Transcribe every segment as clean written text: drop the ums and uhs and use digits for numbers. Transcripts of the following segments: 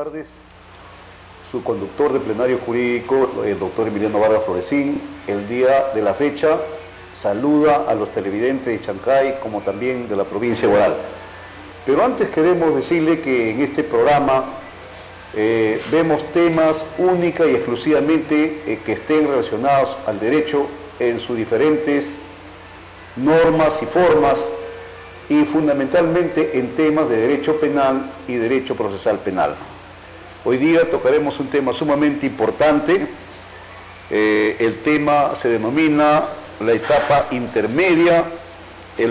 tardes. Su conductor de plenario jurídico, el doctor Emiliano Vargas Floresín, el día de la fecha saluda a los televidentes de Chancay como también de la provincia de Huaral. Pero antes queremos decirle que en este programa vemos temas única y exclusivamente que estén relacionados al derecho en sus diferentes normas y formas, y fundamentalmente en temas de derecho penal y derecho procesal penal. Hoy día tocaremos un tema sumamente importante. El tema se denomina la etapa intermedia en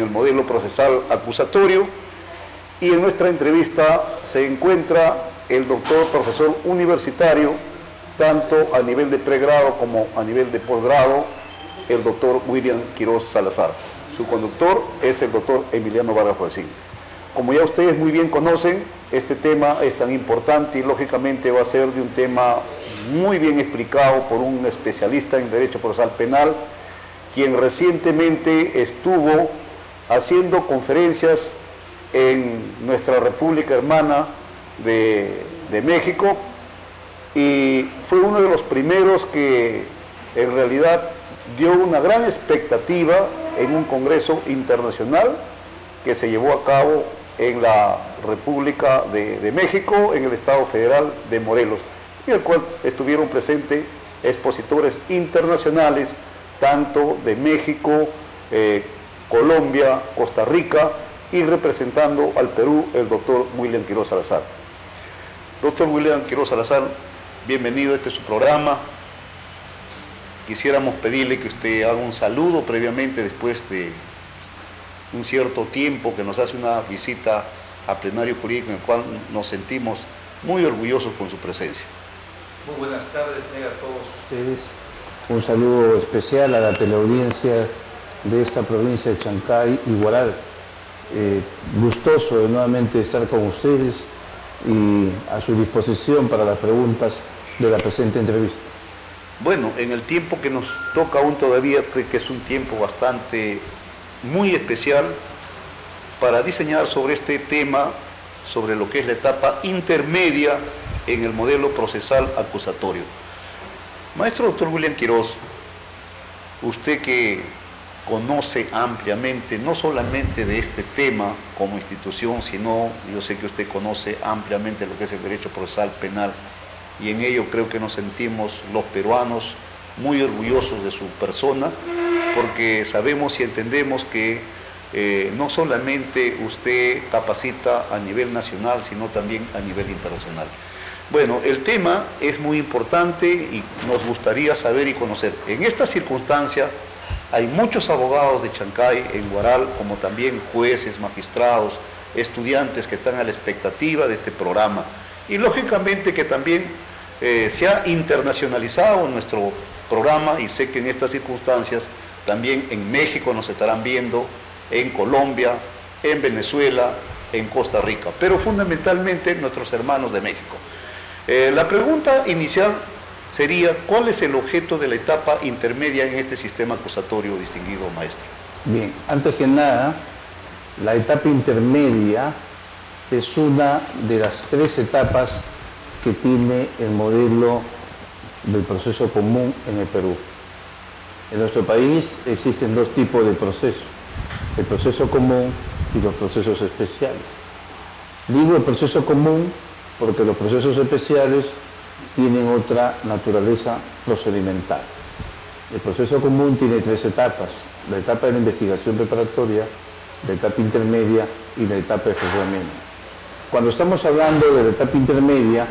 el modelo procesal acusatorio, y en nuestra entrevista se encuentra el doctor profesor universitario, tanto a nivel de pregrado como a nivel de posgrado, el doctor William Quiroz Salazar. Su conductor es el doctor Emiliano Vargas Floresín. Como ya ustedes muy bien conocen, este tema es tan importante y lógicamente va a ser de un tema muy bien explicado por un especialista en Derecho Procesal Penal, quien recientemente estuvo haciendo conferencias en nuestra República Hermana de México, y fue uno de los primeros que en realidad dio una gran expectativa en un congreso internacional que se llevó a cabo en la República de México, en el Estado Federal de Morelos, en el cual estuvieron presentes expositores internacionales, tanto de México, Colombia, Costa Rica, y representando al Perú, el doctor William Quiroz Salazar. Doctor William Quiroz Salazar, bienvenido, este es su programa. Quisiéramos pedirle que usted haga un saludo previamente, después de un cierto tiempo que nos hace una visita a plenario jurídico, en el cual nos sentimos muy orgullosos con su presencia. Muy buenas tardes, a todos ustedes. Un saludo especial a la teleaudiencia de esta provincia de Chancay y Huaral. Gustoso de nuevamente estar con ustedes y a su disposición para las preguntas de la presente entrevista. Bueno, en el tiempo que nos toca aún todavía, creo que es un tiempo bastante muy especial para diseñar sobre este tema, sobre lo que es la etapa intermedia en el modelo procesal acusatorio. Maestro doctor William Quiroz, usted que conoce ampliamente, no solamente de este tema como institución, sino yo sé que usted conoce ampliamente lo que es el derecho procesal penal, y en ello creo que nos sentimos los peruanos muy orgullosos de su persona, porque sabemos y entendemos que no solamente usted capacita a nivel nacional, sino también a nivel internacional. Bueno, el tema es muy importante y nos gustaría saber y conocer. En esta circunstancia hay muchos abogados de Chancay, en Huaral, como también jueces, magistrados, estudiantes que están a la expectativa de este programa. Y lógicamente que también se ha internacionalizado nuestro programa, y sé que en estas circunstancias también en México nos estarán viendo, en Colombia, en Venezuela, en Costa Rica, pero fundamentalmente nuestros hermanos de México. La pregunta inicial sería, ¿cuál es el objeto de la etapa intermedia en este sistema acusatorio, distinguido maestro? Bien, antes que nada, la etapa intermedia es una de las 3 etapas que tiene el modelo del proceso común en el Perú. En nuestro país existen 2 tipos de procesos, el proceso común y los procesos especiales. Digo el proceso común porque los procesos especiales tienen otra naturaleza procedimental. El proceso común tiene 3 etapas: la etapa de la investigación preparatoria, la etapa intermedia y la etapa de juzgamiento. Cuando estamos hablando de la etapa intermedia,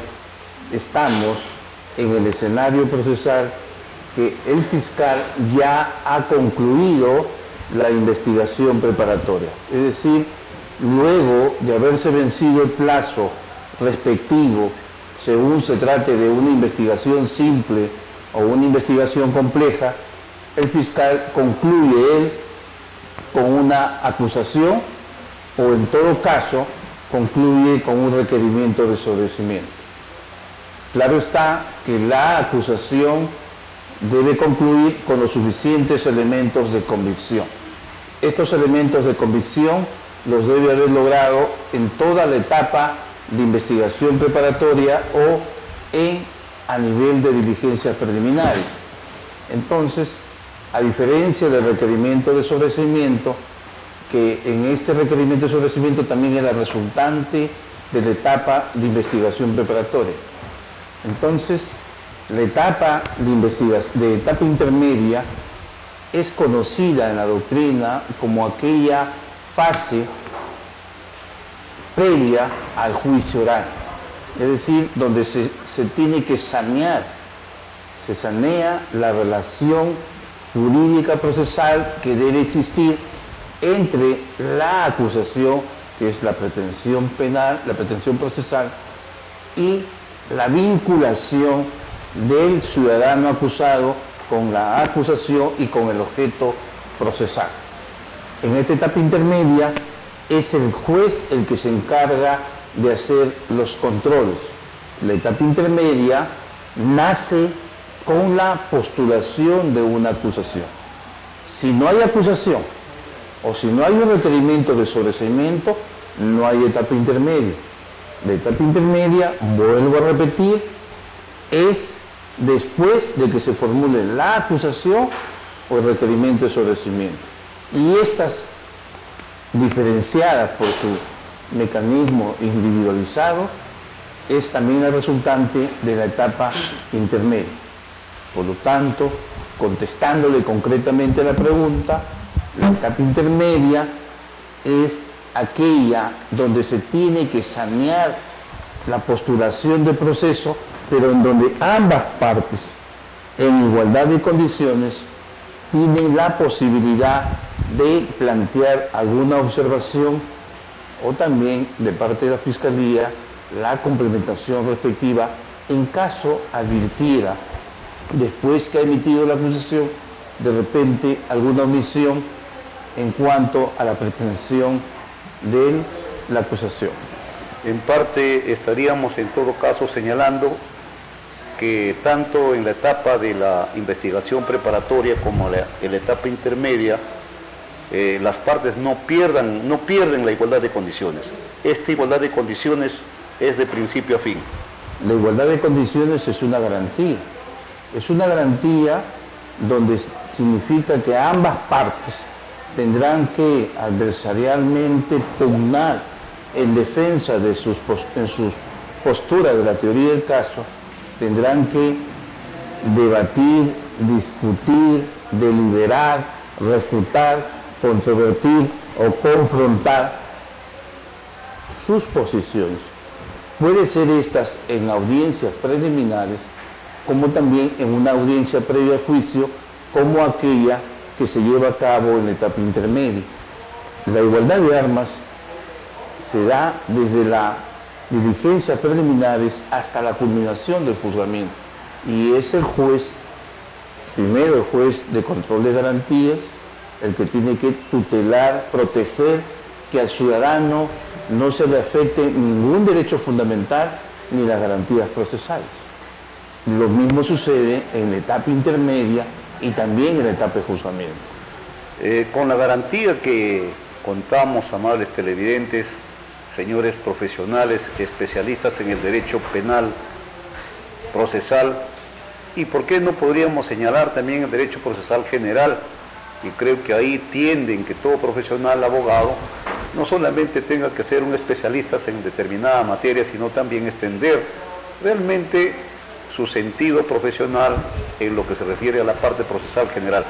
estamos en el escenario procesal que el fiscal ya ha concluido la investigación preparatoria. Es decir, luego de haberse vencido el plazo respectivo, según se trate de una investigación simple o una investigación compleja, el fiscal concluye él con una acusación o, en todo caso, concluye con un requerimiento de sobreseimiento. Claro está que la acusación debe concluir con los suficientes elementos de convicción. Estos elementos de convicción los debe haber logrado en toda la etapa de investigación preparatoria o a nivel de diligencias preliminares. Entonces, a diferencia del requerimiento de sobreseimiento, que en este requerimiento de sobreseimiento también era resultante de la etapa de investigación preparatoria. Entonces, la etapa de etapa intermedia es conocida en la doctrina como aquella fase previa al juicio oral, es decir, donde se tiene que sanear, se sanea la relación jurídica procesal que debe existir entre la acusación, que es la pretensión penal, la pretensión procesal, y la vinculación del ciudadano acusado con la acusación y con el objeto procesal. En esta etapa intermedia es el juez el que se encarga de hacer los controles. La etapa intermedia nace con la postulación de una acusación. Si no hay acusación o si no hay un requerimiento de sobreseimiento, no hay etapa intermedia. La etapa intermedia, vuelvo a repetir, es después de que se formule la acusación o el requerimiento de sobreseimiento. Y estas, diferenciadas por su mecanismo individualizado, es también la resultante de la etapa intermedia. Por lo tanto, contestándole concretamente a la pregunta, la etapa intermedia es aquella donde se tiene que sanear la postulación de proceso, pero en donde ambas partes, en igualdad de condiciones, tienen la posibilidad de plantear alguna observación o también de parte de la Fiscalía la complementación respectiva en caso advirtiera, después que ha emitido la acusación, de repente alguna omisión en cuanto a la pretensión de la acusación. En parte estaríamos en todo caso señalando que tanto en la etapa de la investigación preparatoria como en la etapa intermedia, las partes no pierden la igualdad de condiciones. Esta igualdad de condiciones es de principio a fin. La igualdad de condiciones es una garantía. Es una garantía donde significa que ambas partes tendrán que adversarialmente pugnar en defensa de sus posturas de la teoría del caso, tendrán que debatir, discutir, deliberar, refutar, controvertir o confrontar sus posiciones. Puede ser estas en audiencias preliminares, como también en una audiencia previa a juicio, como aquella que se lleva a cabo en la etapa intermedia. La igualdad de armas se da desde la diligencias preliminares hasta la culminación del juzgamiento. Y es el juez, primero el juez de control de garantías, el que tiene que tutelar, proteger, que al ciudadano no se le afecte ningún derecho fundamental ni las garantías procesales. Lo mismo sucede en la etapa intermedia y también en la etapa de juzgamiento. Con la garantía que contamos, amables televidentes, señores profesionales, especialistas en el derecho penal, procesal, y por qué no podríamos señalar también el derecho procesal general, y creo que ahí tienden que todo profesional abogado no solamente tenga que ser un especialista en determinada materia, sino también extender realmente su sentido profesional en lo que se refiere a la parte procesal general.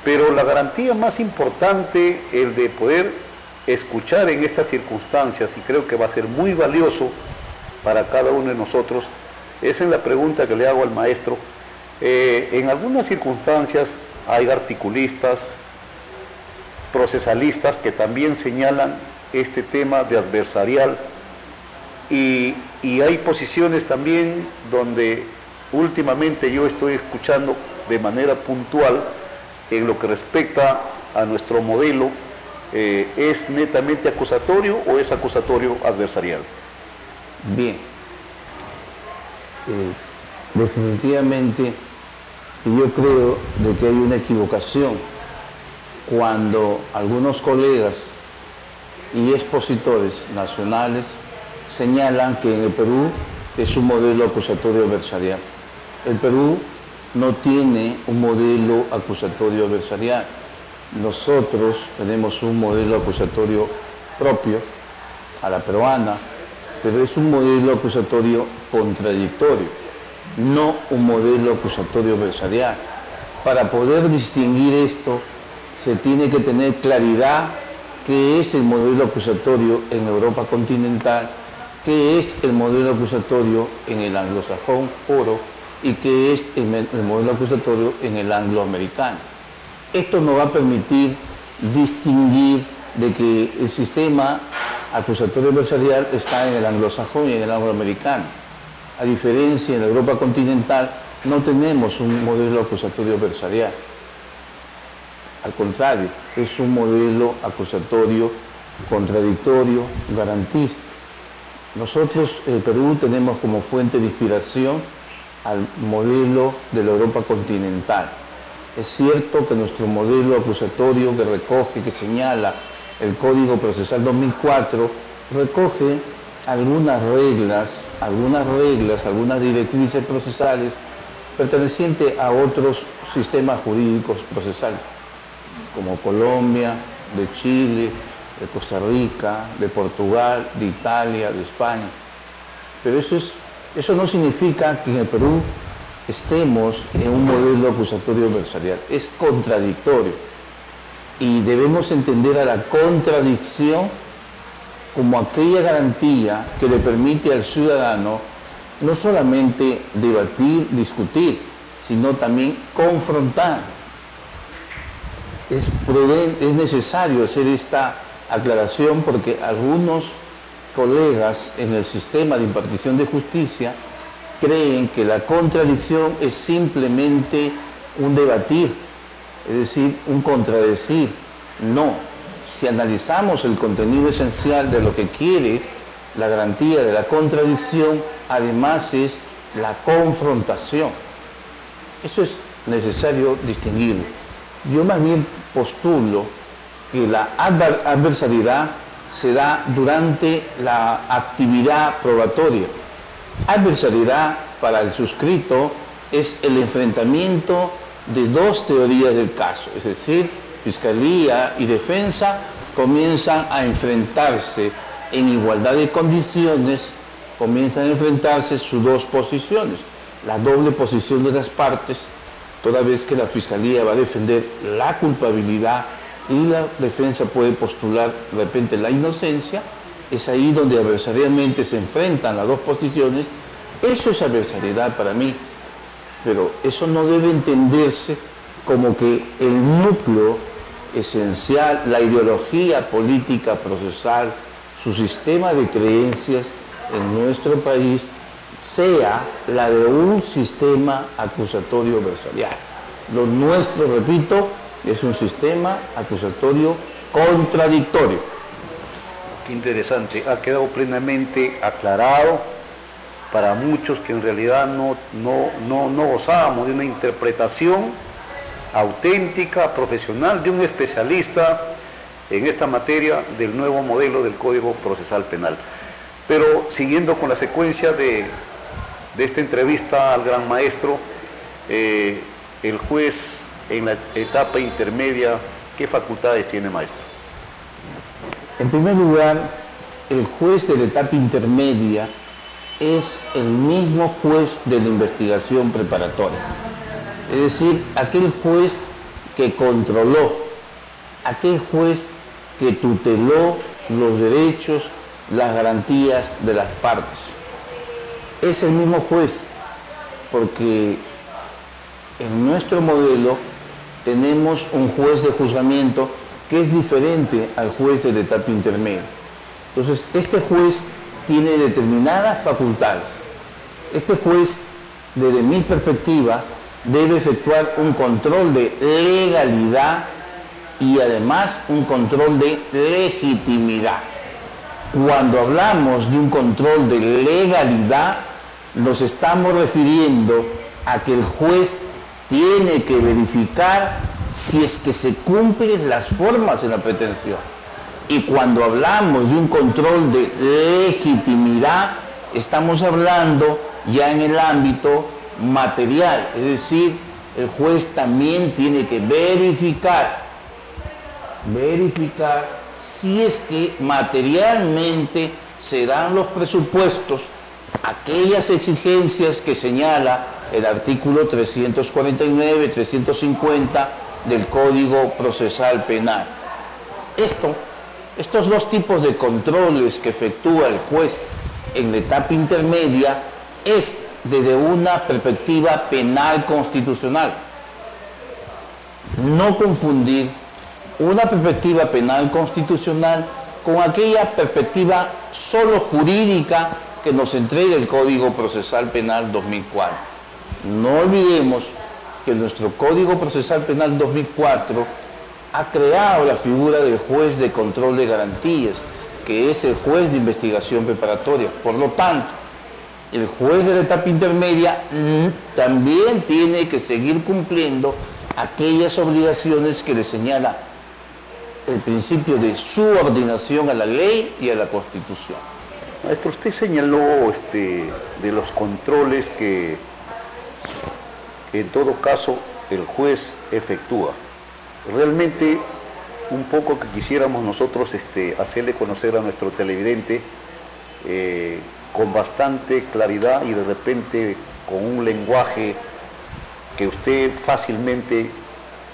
Pero la garantía más importante, el de poder escuchar en estas circunstancias, y creo que va a ser muy valioso para cada uno de nosotros, es en la pregunta que le hago al maestro. En algunas circunstancias hay articulistas, procesalistas que también señalan este tema de adversarial, y hay posiciones también donde últimamente yo estoy escuchando de manera puntual en lo que respecta a nuestro modelo. ¿Es netamente acusatorio o es acusatorio adversarial? Bien, definitivamente yo creo de que hay una equivocación cuando algunos colegas y expositores nacionales señalan que en el Perú es un modelo acusatorio adversarial. El Perú no tiene un modelo acusatorio adversarial. Nosotros tenemos un modelo acusatorio propio, a la peruana, pero es un modelo acusatorio contradictorio, no un modelo acusatorio adversarial. Para poder distinguir esto, se tiene que tener claridad qué es el modelo acusatorio en Europa continental, qué es el modelo acusatorio en el anglosajón puro y qué es el modelo acusatorio en el angloamericano. Esto nos va a permitir distinguir de que el sistema acusatorio adversarial está en el anglosajón y en el angloamericano. A diferencia, en la Europa continental no tenemos un modelo acusatorio adversarial. Al contrario, es un modelo acusatorio contradictorio, garantista. Nosotros, en Perú, tenemos como fuente de inspiración al modelo de la Europa continental. Es cierto que nuestro modelo acusatorio que recoge, que señala el Código Procesal 2004, recoge algunas reglas, algunas directrices procesales pertenecientes a otros sistemas jurídicos procesales, como Colombia, de Chile, de Costa Rica, de Portugal, de Italia, de España. Pero eso no significa que en el Perú estemos en un modelo acusatorio adversarial. Es contradictorio. Y debemos entender a la contradicción como aquella garantía que le permite al ciudadano no solamente debatir, discutir, sino también confrontar. Es necesario hacer esta aclaración porque algunos colegas en el sistema de impartición de justicia creen que la contradicción es simplemente un debatir, es decir, un contradecir. No, si analizamos el contenido esencial de lo que quiere la garantía de la contradicción, además es la confrontación. Eso es necesario distinguirlo. Yo más bien postulo que la adversariedad se da durante la actividad probatoria. Adversariedad para el suscrito es el enfrentamiento de dos teorías del caso, es decir, Fiscalía y Defensa comienzan a enfrentarse en igualdad de condiciones, comienzan a enfrentarse sus dos posiciones, la doble posición de las partes, toda vez que la Fiscalía va a defender la culpabilidad y la Defensa puede postular de repente la inocencia. Es ahí donde adversarialmente se enfrentan las dos posiciones. Eso es adversariedad para mí, pero eso no debe entenderse como que el núcleo esencial, la ideología política procesal, su sistema de creencias en nuestro país sea la de un sistema acusatorio adversarial. Lo nuestro, repito, es un sistema acusatorio contradictorio. Qué interesante, ha quedado plenamente aclarado para muchos que en realidad no gozábamos de una interpretación auténtica, profesional, de un especialista en esta materia del nuevo modelo del Código Procesal Penal. Pero siguiendo con la secuencia de esta entrevista al gran maestro, el juez en la etapa intermedia, ¿qué facultades tiene, maestro? En primer lugar, el juez de la etapa intermedia es el mismo juez de la investigación preparatoria. Es decir, aquel juez que controló, aquel juez que tuteló los derechos, las garantías de las partes. Es el mismo juez, porque en nuestro modelo tenemos un juez de juzgamiento que es diferente al juez de la etapa intermedia. Entonces, este juez tiene determinadas facultades. Este juez, desde mi perspectiva, debe efectuar un control de legalidad y además un control de legitimidad. Cuando hablamos de un control de legalidad, nos estamos refiriendo a que el juez tiene que verificar si es que se cumplen las formas en la pretensión. Y cuando hablamos de un control de legitimidad, estamos hablando ya en el ámbito material, es decir, el juez también tiene que verificar si es que materialmente se dan los presupuestos, aquellas exigencias que señala el artículo 349, 350 del Código Procesal Penal. Estos dos tipos de controles que efectúa el juez en la etapa intermedia es desde una perspectiva penal constitucional. No confundir una perspectiva penal constitucional con aquella perspectiva solo jurídica que nos entrega el Código Procesal Penal 2004. No olvidemos que nuestro Código Procesal Penal 2004 ha creado la figura del juez de control de garantías, que es el juez de investigación preparatoria. Por lo tanto, el juez de la etapa intermedia también tiene que seguir cumpliendo aquellas obligaciones que le señala el principio de subordinación a la ley y a la Constitución. Maestro, usted señaló de los controles que en todo caso el juez efectúa. Realmente un poco que quisiéramos nosotros hacerle conocer a nuestro televidente con bastante claridad y de repente con un lenguaje que usted fácilmente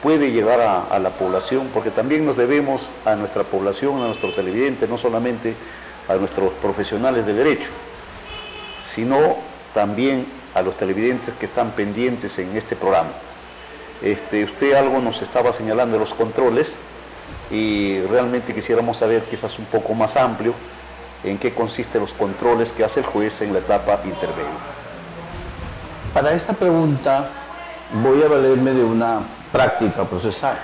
puede llegar a la población, porque también nos debemos a nuestra población, a nuestro televidente, no solamente a nuestros profesionales de derecho, sino también a los televidentes que están pendientes en este programa. Usted algo nos estaba señalando de los controles y realmente quisiéramos saber, quizás un poco más amplio, en qué consisten los controles que hace el juez en la etapa intermedia. Para esta pregunta voy a valerme de una práctica procesal.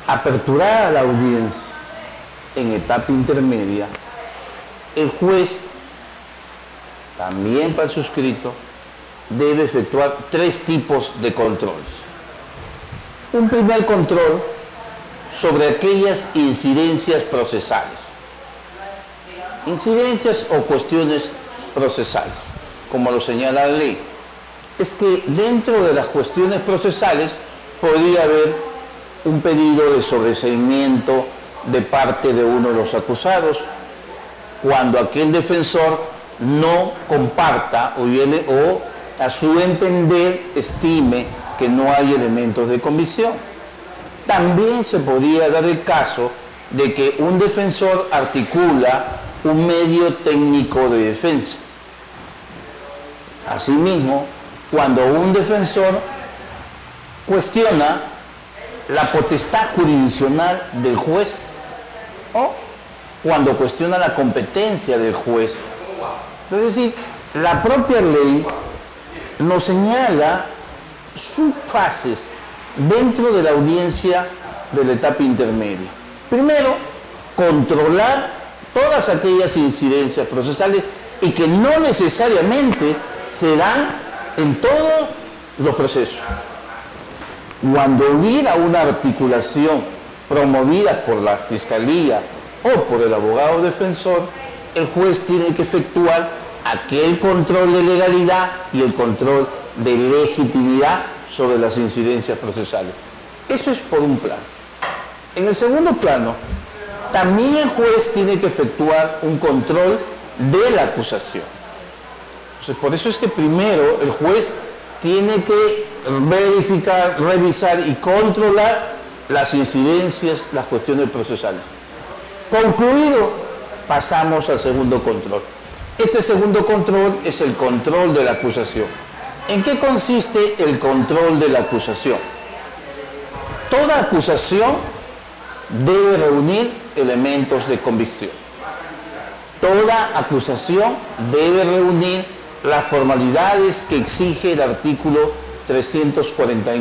Aperturar a la audiencia en etapa intermedia, el juez, también para el suscrito, debe efectuar 3 tipos de controles. Un primer control sobre aquellas incidencias procesales. Incidencias o cuestiones procesales, como lo señala la ley. Es que dentro de las cuestiones procesales podría haber un pedido de sobreseimiento de parte de uno de los acusados, cuando aquel defensor no comparta o a su entender estime que no hay elementos de convicción. También se podría dar el caso de que un defensor articula un medio técnico de defensa. Asimismo, cuando un defensor cuestiona la potestad jurisdiccional del juez o cuando cuestiona la competencia del juez. Es decir, la propia ley nos señala sus fases dentro de la audiencia de la etapa intermedia. Primero, controlar todas aquellas incidencias procesales y que no necesariamente se dan en todos los procesos. Cuando hubiera una articulación promovida por la Fiscalía o por el abogado defensor, el juez tiene que efectuar aquel control de legalidad y el control de legitimidad sobre las incidencias procesales. Eso es por un plano. En el segundo plano, también el juez tiene que efectuar un control de la acusación. Entonces, por eso es que primero el juez tiene que verificar, revisar y controlar las incidencias, las cuestiones procesales. Concluido, pasamos al segundo control. Este segundo control es el control de la acusación. ¿En qué consiste el control de la acusación? Toda acusación debe reunir elementos de convicción. Toda acusación debe reunir las formalidades que exige el artículo 340.